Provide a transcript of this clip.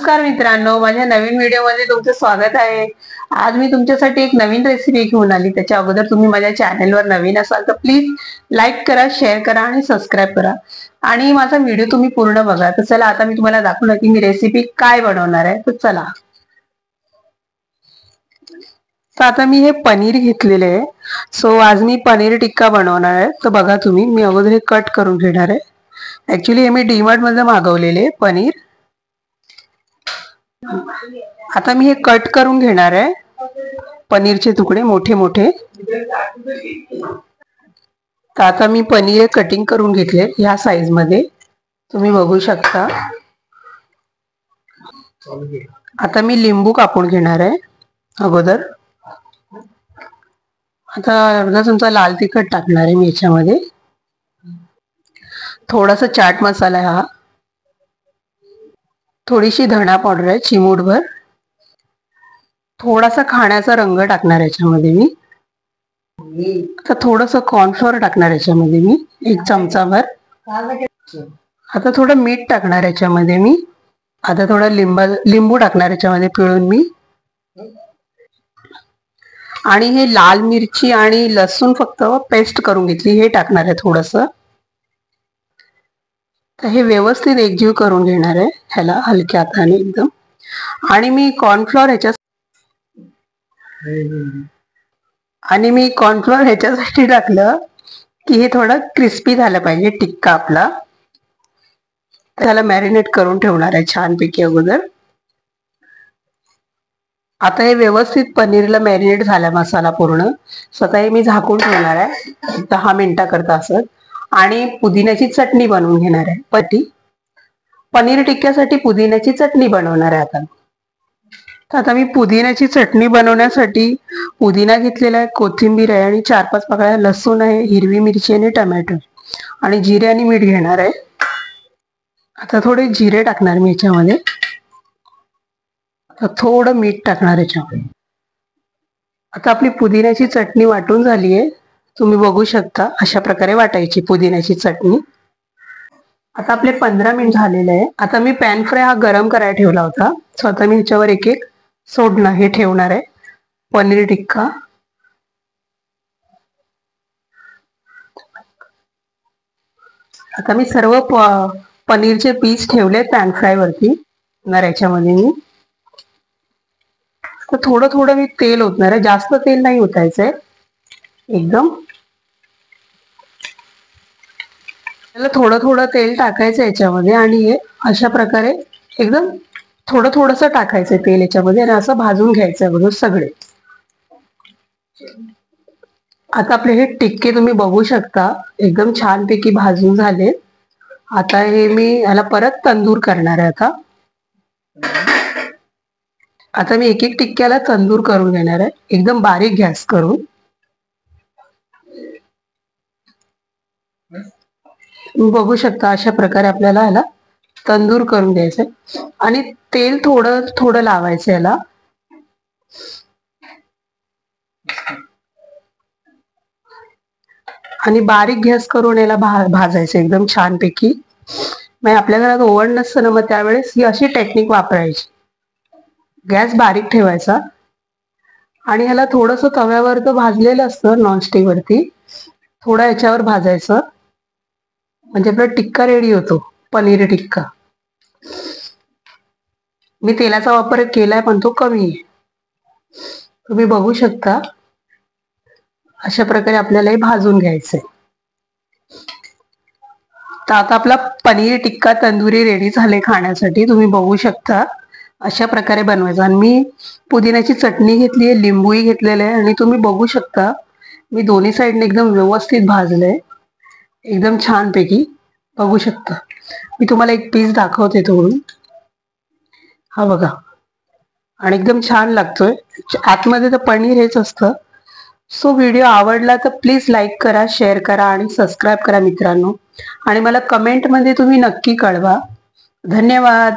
नमस्कार मित्रांनो, माझ्या नवीन व्हिडिओमध्ये तुमचं स्वागत आहे। आज मी तुमच्यासाठी एक नवीन रेसिपी घेऊन आली। त्याच्या अगोदर तुम्ही माझ्या चॅनलवर नवीन असाल तर प्लीज लाईक करा, शेअर करा आणि सबस्क्राईब करा आणि माझा व्हिडिओ तुम्ही पूर्ण बघा। तर चला आता मी तुम्हाला दाखवणार की मी रेसिपी काय बनवणार आहे। तर चला, तर आता मी हे पनीर घेतलेले आहे। सो आज मी पनीर टिक्का बनवणार आहे। तर बघा तुम्ही, मी अगोदर हे कट करून घेणार आहे। ऍक्च्युली हे मी डीमार्ट मधून मागवलेले पनीर। आता मी हे कट करून घेणार आहे, पनीरचे तुकडे मोठे मोठे। तर आता मी पनीर कटिंग करून घेतले ह्या साइज मध्ये, तुम्ही बघू शकता। आता मी लिंबू कापून घेणार आहे अगोदर। आता अर्धा चमचा लाल तिखट टाकणार आहे मी याच्यामध्ये, थोडासा चाट मसाला हा, थोडीशी धणा पावडर आहे चिमूटभर, थोडासा खाण्याचा रंग टाकणार याच्यामध्ये मी। आता थोडंसं कॉर्नफ्लोअर टाकणार याच्यामध्ये मी 1 चमचाभर। आता थोडं मीठ टाकणार याच्यामध्ये मी। आता थोडा लिंबू टाकणार याच्यामध्ये पिळून मी। आणि हे लाल मिरची आणि लसूण फक्त पेस्ट करून घेतली, हे टाकणार आहे थोडंसं। तर हे व्यवस्थित एकजीव करून घेणार आहे ह्याला हलक्या हाताने एकदम। आणि मी कॉर्नफ्लोअर ह्याच्यासाठी टाकलं की हे थोडं क्रिस्पी झालं पाहिजे टिक्का आपला। त्याला मॅरिनेट करून ठेवणार आहे छानपैकी अगोदर। आता हे व्यवस्थित पनीरला मॅरिनेट झाला मसाला पूर्ण। स्वतः हे मी झाकून ठेवणार आहे 10 मिनिटाकरता असं। आणि पुदिन्याची चटणी बनवून घेणार आहे। पनीर टिक्क्यासाठी पुदिन्याची चटणी बनवणार आहे आता। तर आता मी पुदिन्याची चटणी बनवण्यासाठी पुदिना घेतलेला आहे, कोथिंबीर आहे आणि 4-5 पाकळ्या लसूण आहे, हिरवी मिरची आणि टोमॅटो आणि जिरे आणि मीठ घेणार आहे। आता थोडे जिरे टाकणार मी याच्यामध्ये, आता थोडं मीठ टाकणार याच्यामध्ये। आता आपली पुदिन्याची चटणी वाटून झाली आहे, तुम्ही बघू शकता। अशा प्रकारे वाटायची पुदिन्याची चटणी। आता आपले 15 मिनिट झालेले आहे। आता मी पॅन फ्राय हा गरम करायला ठेवला होता। स्वतः मी ह्याच्यावर एक एक सोडणं हे ठेवणार आहे पनीर टिक्का। आता मी सर्व पनीरचे पीस ठेवले पॅन फ्राय वरती याच्यामध्ये मी। तर थोडं थोडं मी तेल ओतणार आहे, जास्त तेल नाही ओतायचंय एकदम। त्याला थोडं थोडं तेल टाकायचं याच्यामध्ये आणि हे अशा प्रकारे एकदम थोडं थोडंसं टाकायचं तेल याच्यामध्ये आणि असं भाजून घ्यायचं अगोदर सगळे। आता आपले हे टिक्के तुम्ही बघू शकता एकदम छानपैकी भाजून झाले। आता हे मी ह्याला परत तंदूर करणार आहे। आता मी एक एक टिक्क्याला तंदूर करून घेणार आहे एकदम बारीक गॅस करून। तुम्ही बघू शकता अशा प्रकारे आपल्याला ह्याला तंदूर करून द्यायचंय आणि तेल थोडं थोडं लावायचं याला। आणि बारीक गॅस करून याला भाजायचं एकदम छानपैकी। मग आपल्या घरात ओव्हन नसतं ना, मग त्यावेळेस ही अशी टेक्निक वापरायची। गॅस बारीक ठेवायचा आणि ह्याला थोडंसं तव्यावर तर भाजलेलं असतं नॉनस्टिक वरती, थोडं याच्यावर भाजायचं म्हणजे आपला टिक्का रेडी होतो, पनीर टिक्का। मी तेलाचा वापर केलाय पण तो कमी आहे, तुम्ही बघू शकता। अशा प्रकारे आपल्याला हे भाजून घ्यायचंय। तर आता आपला पनीर टिक्का तंदुरी रेडी झाले खाण्यासाठी, तुम्ही बघू शकता। अशा प्रकारे बनवायचा। आणि मी पुदिन्याची चटणी घेतली आहे, लिंबूही घेतलेलं आहे आणि तुम्ही बघू शकता मी दोन्ही साईडने एकदम व्यवस्थित भाजलंय एकदम छानपैकी, बघू शकता। मी तुम्हाला एक पीस दाखवते तोडून, हा बघा। आणि एकदम छान लागतोय, आतमध्ये तर पनीर हेच असतं। सो व्हिडिओ आवडला तर प्लीज लाईक करा, शेअर करा आणि सबस्क्राईब करा मित्रांनो। आणि मला कमेंट मध्ये तुम्ही नक्की कळवा। धन्यवाद।